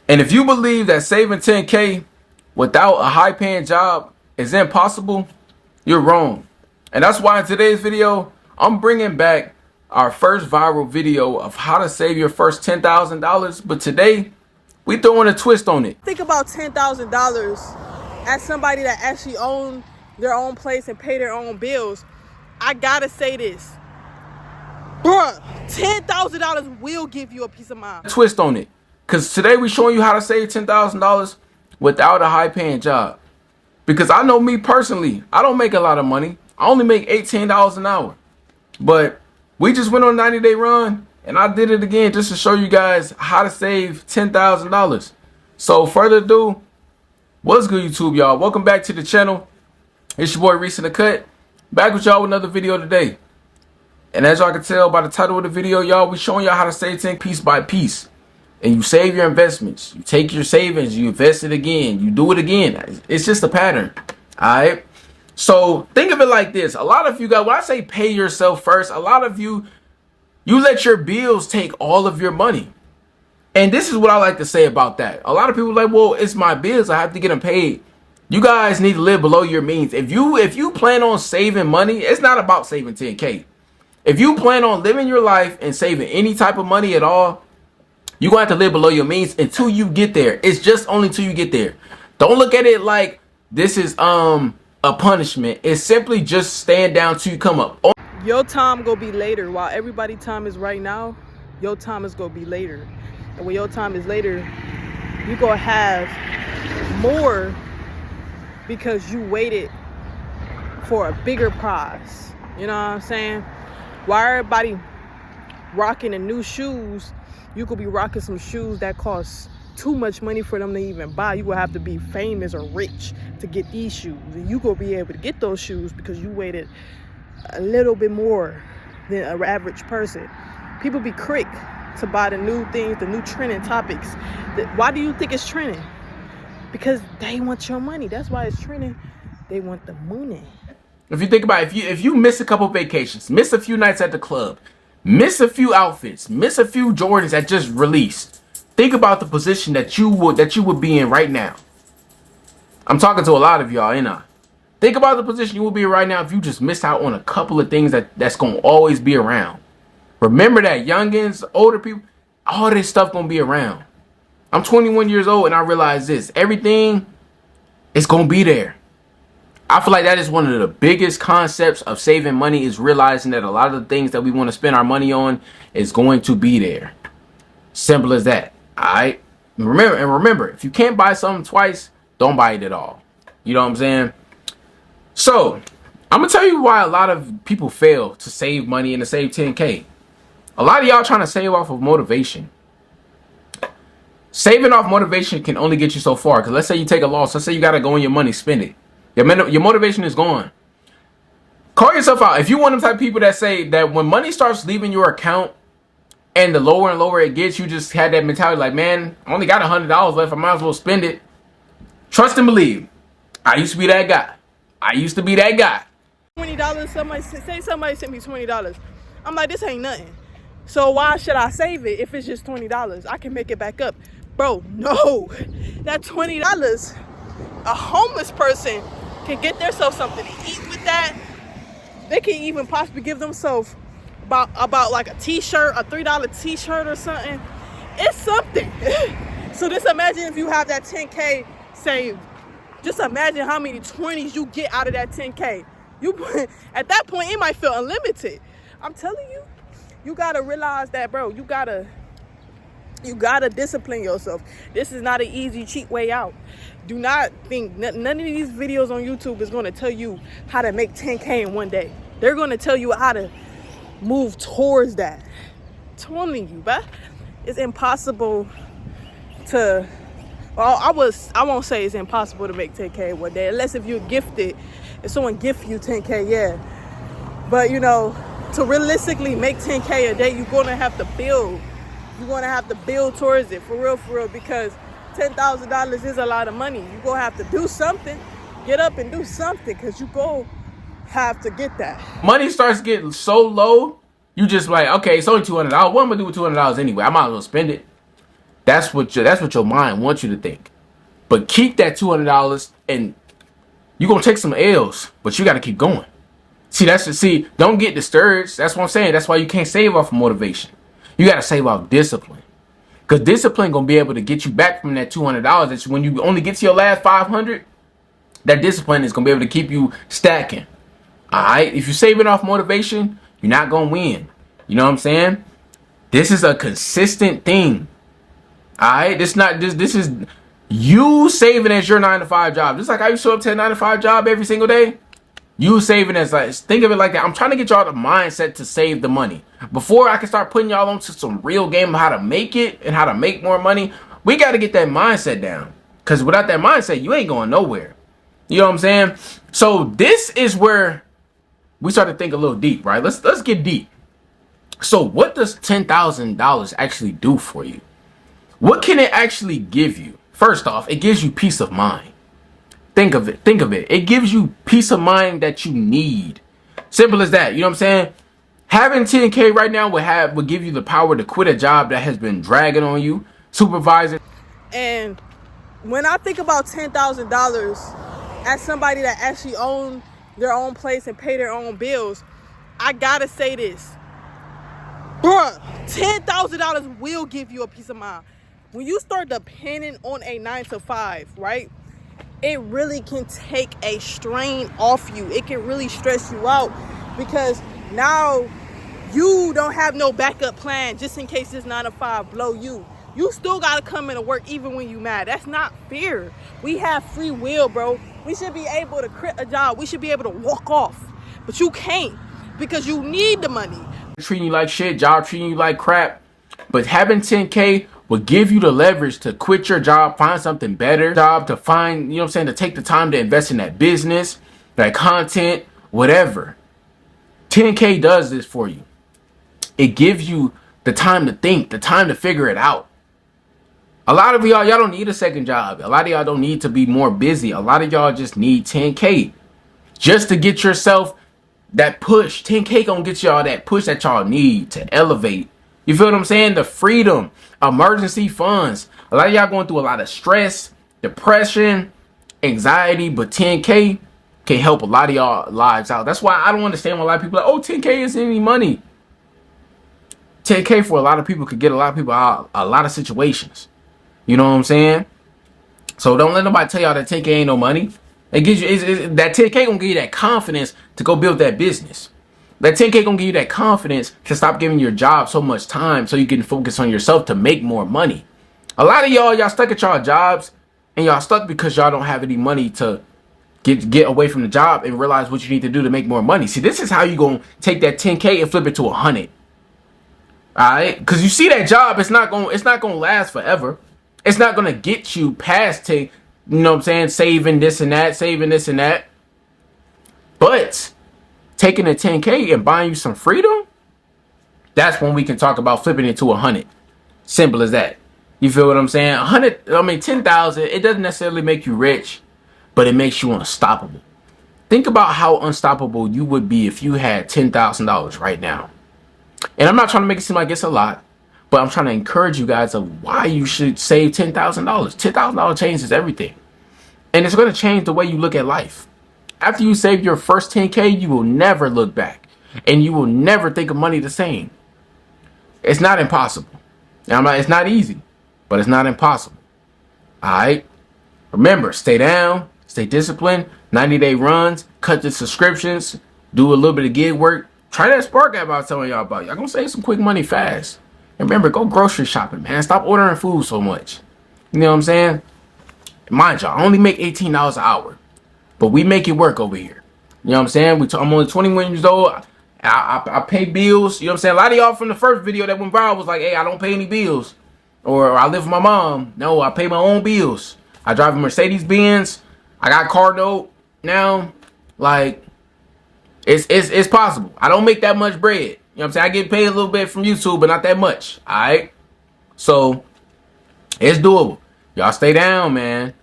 And if you believe that saving 10K without a high paying job is impossible, you're wrong. And that's why in today's video, I'm bringing back our first viral video of how to save your first $10,000. But today, we throwing a twist on it. Think about $10,000 as somebody that actually own their own place and pay their own bills. I gotta say this, bruh, $10,000 will give you a peace of mind. Twist on it. Because today we showing you how to save $10,000 without a high paying job. Because I know me personally, I don't make a lot of money. I only make $18 an hour. But we just went on a 90-day run and I did it again just to show you guys how to save $10,000. So further ado, what's good YouTube, y'all? Welcome back to the channel. It's your boy Reese in the Cut. Back with y'all with another video today. And as y'all can tell by the title of the video, y'all, we showing y'all how to save 10 piece by piece. And you save your investments. You take your savings, you invest it again. You do it again. It's just a pattern. Alright? So think of it like this. A lot of you guys, when I say pay yourself first, a lot of you let your bills take all of your money. And this is what I like to say about that. A lot of people are like, well, it's my bills. I have to get them paid. You guys need to live below your means. If you plan on saving money, it's not about saving 10K. If you plan on living your life and saving any type of money at all, you're going to have to live below your means until you get there. It's just only until you get there. Don't look at it like this is a punishment. It's simply just stand down till you come up. Your time gonna be later. While everybody time is right now, your time is gonna be later. And when your time is later, you gonna have more because you waited for a bigger prize. You know what I'm saying? While everybody rocking the new shoes, you could be rocking some shoes that cost too much money for them to even buy. You will have to be famous or rich to get these shoes. And you gonna be able to get those shoes because you waited a little bit more than an average person. People be quick to buy the new things, the new trending topics. Why do you think it's trending? Because they want your money. That's why it's trending. They want the money. If you think about it, if you miss a couple vacations, miss a few nights at the club, miss a few outfits, miss a few Jordans that just released, think about the position that you would be in right now. I'm talking to a lot of y'all, ain't I? Think about the position you will be in right now if you just missed out on a couple of things that's gonna always be around. Remember that, youngins, older people, all this stuff gonna be around. I'm 21 years old and I realize this. Everything is gonna be there. I feel like that is one of the biggest concepts of saving money, is realizing that a lot of the things that we want to spend our money on is going to be there. Simple as that. Alright? Remember, if you can't buy something twice, don't buy it at all. You know what I'm saying? So, I'm going to tell you why a lot of people fail to save money and to save 10K. A lot of y'all trying to save off of motivation. Saving off motivation can only get you so far. Because let's say you take a loss. Let's say you got to go on your money, spend it. Your motivation is gone. Call yourself out. If you one of the type of people that say that when money starts leaving your account and the lower and lower it gets, you just had that mentality like, man, I only got $100 left. I might as well spend it. Trust and believe. I used to be that guy. $20, somebody sent me $20. I'm like, this ain't nothing. So why should I save it if it's just $20? I can make it back up. Bro, no. That $20, a homeless person can get themselves something to eat with that. They can even possibly give themselves about like a t-shirt, a $3 t-shirt or something. It's something. So just imagine if you have that 10K saved. Just imagine how many 20s you get out of that 10K. At that point, it might feel unlimited. I'm telling you, you gotta realize that, bro. You gotta discipline yourself. This is not an easy, cheap way out. Do not think none of these videos on YouTube is going to tell you how to make 10K in one day. They're going to tell you how to move towards that. I'm telling you, but it's impossible to. Well, I won't say it's impossible to make 10K one day, unless if you're gifted. If someone gift you 10K, yeah. But you know, to realistically make 10K a day, you're going to have to build. You're going to have to build towards it, for real, because $10,000 is a lot of money. You're going to have to do something. Get up and do something, because you go have to get that. Money starts getting so low, you just like, okay, it's only $200. What am I going to do with $200 anyway? I might as well spend it. That's what your mind wants you to think. But keep that $200, and you're gonna take some L's, but you gotta keep going. See, don't get discouraged. That's what I'm saying. That's why you can't save off of motivation. You gotta save off discipline. Because discipline gonna be able to get you back from that $200. That's when you only get to your last 500. That discipline is gonna be able to keep you stacking. Alright? If you're saving off motivation, you're not gonna win. You know what I'm saying? This is a consistent thing. Alright? This is you saving as your 9-to-5 job. Just like how you show up to a 9-to-5 job every single day. You saving as, like, think of it like that. I'm trying to get y'all the mindset to save the money. Before I can start putting y'all onto some real game of how to make it and how to make more money, we got to get that mindset down. Because without that mindset, you ain't going nowhere. You know what I'm saying? So this is where we start to think a little deep, right? Let's get deep. So what does $10,000 actually do for you? What can it actually give you? First off, it gives you peace of mind. Think of it. It gives you peace of mind that you need. Simple as that. You know what I'm saying? Having 10K right now would give you the power to quit a job that has been dragging on you. Supervisor. And when I think about $10,000 as somebody that actually own their own place and pay their own bills, I gotta say this. Bruh, $10,000 will give you a peace of mind. When you start depending on a 9-to-5, right? It really can take a strain off you. It can really stress you out because now you don't have no backup plan just in case this 9-to-5 blow you. You still got to come into work even when you mad. That's not fair. We have free will, bro. We should be able to quit a job. We should be able to walk off. But you can't because you need the money. Treating you like shit, job treating you like crap. But having 10K will give you the leverage to quit your job, find something better, to find, you know what I'm saying, to take the time to invest in that business, that content, whatever. 10K does this for you. It gives you the time to think, the time to figure it out. A lot of y'all don't need a second job. A lot of y'all don't need to be more busy. A lot of y'all just need 10K just to get yourself that push. 10K gonna get y'all that push that y'all need to elevate. You feel what I'm saying? The freedom, emergency funds. A lot of y'all going through a lot of stress, depression, anxiety, but 10K can help a lot of y'all lives out. That's why I don't understand why a lot of people are like, oh, 10K isn't any money. 10K for a lot of people could get a lot of people out a lot of situations. You know what I'm saying? So don't let nobody tell y'all that 10K ain't no money. It gives you that 10K gonna give you that confidence to go build that business. That 10K gonna give you that confidence to stop giving your job so much time so you can focus on yourself to make more money. A lot of y'all stuck at y'all jobs and y'all stuck because y'all don't have any money to get away from the job and realize what you need to do to make more money. See, this is how you gonna take that 10K and flip it to 100. All right, because you see that job, it's not gonna last forever. It's not gonna get you past you know what I'm saying, saving this and that. But taking the 10K and buying you some freedom, that's when we can talk about flipping it to 100. Simple as that. You feel what I'm saying? 10,000, it doesn't necessarily make you rich, but it makes you unstoppable. Think about how unstoppable you would be if you had $10,000 right now. And I'm not trying to make it seem like it's a lot, but I'm trying to encourage you guys of why you should save $10,000. $10,000 changes everything. And it's going to change the way you look at life. After you save your first 10K, you will never look back. And you will never think of money the same. It's not impossible. Now, it's not easy, but it's not impossible. Alright? Remember, stay down, stay disciplined, 90-day runs, cut the subscriptions, do a little bit of gig work. Try that Spark app I was telling y'all about. Y'all gonna save some quick money fast. And remember, go grocery shopping, man. Stop ordering food so much. You know what I'm saying? Mind y'all, I only make $18 an hour. But we make it work over here. You know what I'm saying? I'm only 21 years old. I pay bills. You know what I'm saying? A lot of y'all from the first video that went viral was like, hey, I don't pay any bills. Or I live with my mom. No, I pay my own bills. I drive a Mercedes-Benz. I got car note now. Like, it's possible. I don't make that much bread. You know what I'm saying? I get paid a little bit from YouTube, but not that much. Alright? So, it's doable. Y'all stay down, man.